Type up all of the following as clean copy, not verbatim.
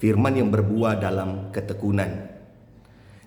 firman yang berbuah dalam ketekunan.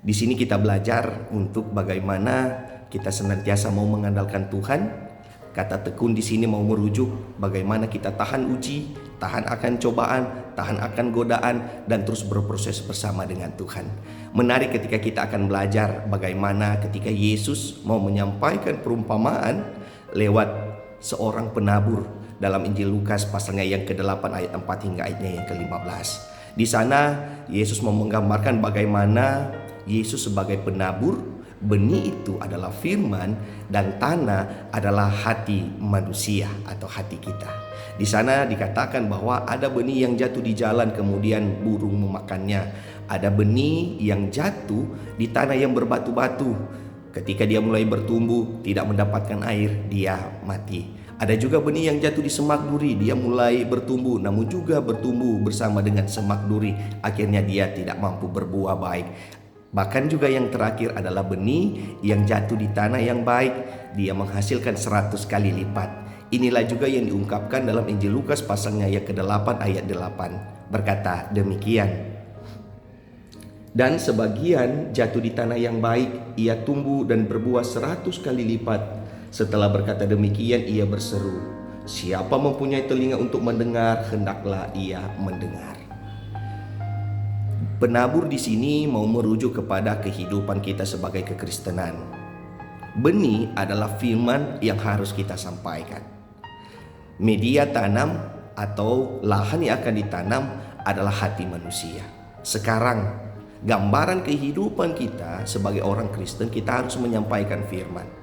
Di sini kita belajar untuk bagaimana kita senantiasa mau mengandalkan Tuhan. Kata tekun di sini mau merujuk bagaimana kita tahan uji, tahan akan cobaan, tahan akan godaan, dan terus berproses bersama dengan Tuhan. Menarik ketika kita akan belajar bagaimana ketika Yesus mau menyampaikan perumpamaan lewat seorang penabur dalam Injil Lukas pasalnya yang ke-8 ayat 4 hingga ayatnya yang ke-15. Di sana Yesus mau menggambarkan bagaimana Yesus sebagai penabur, benih itu adalah firman dan tanah adalah hati manusia atau hati kita. Di sana dikatakan bahwa ada benih yang jatuh di jalan kemudian burung memakannya. Ada benih yang jatuh di tanah yang berbatu-batu. Ketika dia mulai bertumbuh tidak mendapatkan air, dia mati. Ada juga benih yang jatuh di semak duri. Dia mulai bertumbuh namun juga bertumbuh bersama dengan semak duri. Akhirnya dia tidak mampu berbuah baik. Bahkan juga yang terakhir adalah benih yang jatuh di tanah yang baik. Dia menghasilkan 100 kali lipat. Inilah juga yang diungkapkan dalam Injil Lukas pasalnya yang ke-8 ayat 8. Berkata demikian. Dan sebagian jatuh di tanah yang baik. Ia tumbuh dan berbuah 100 kali lipat. Setelah berkata demikian ia berseru, siapa mempunyai telinga untuk mendengar, hendaklah ia mendengar. Penabur di sini mau merujuk kepada kehidupan kita sebagai kekristenan. Benih adalah firman yang harus kita sampaikan. Media tanam atau lahan yang akan ditanam adalah hati manusia. Sekarang, gambaran kehidupan kita sebagai orang Kristen, kita harus menyampaikan firman.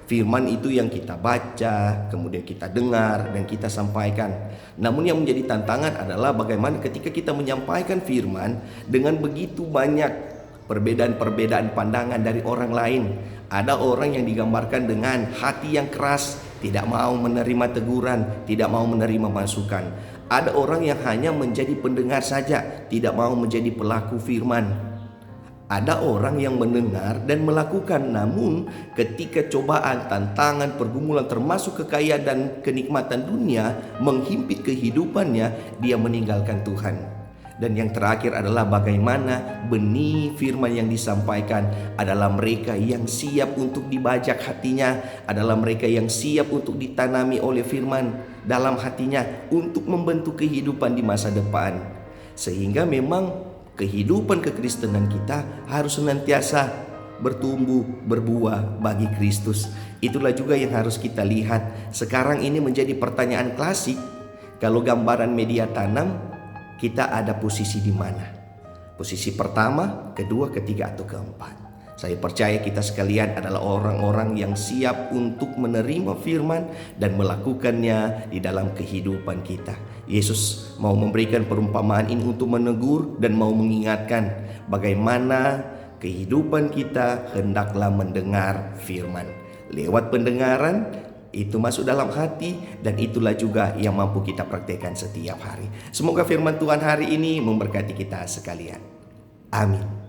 Firman itu yang kita baca, kemudian kita dengar dan kita sampaikan. Namun yang menjadi tantangan adalah bagaimana ketika kita menyampaikan firman dengan begitu banyak perbedaan-perbedaan pandangan dari orang lain. Ada orang yang digambarkan dengan hati yang keras, tidak mau menerima teguran, tidak mau menerima masukan. Ada orang yang hanya menjadi pendengar saja, tidak mau menjadi pelaku firman. Ada orang yang mendengar dan melakukan, namun ketika cobaan, tantangan, pergumulan termasuk kekayaan dan kenikmatan dunia menghimpit kehidupannya, dia meninggalkan Tuhan. Dan yang terakhir adalah bagaimana benih firman yang disampaikan adalah mereka yang siap untuk dibajak hatinya, adalah mereka yang siap untuk ditanami oleh firman dalam hatinya untuk membentuk kehidupan di masa depan. Sehingga memang kehidupan kekristenan kita harus senantiasa bertumbuh, berbuah bagi Kristus. Itulah juga yang harus kita lihat. Sekarang ini menjadi pertanyaan klasik. Kalau gambaran media tanam, kita ada posisi di mana? Posisi pertama, kedua, ketiga, atau keempat? Saya percaya kita sekalian adalah orang-orang yang siap untuk menerima firman dan melakukannya di dalam kehidupan kita. Yesus mau memberikan perumpamaan ini untuk menegur dan mau mengingatkan bagaimana kehidupan kita hendaklah mendengar firman. Lewat pendengaran itu masuk dalam hati dan itulah juga yang mampu kita praktekkan setiap hari. Semoga firman Tuhan hari ini memberkati kita sekalian. Amin.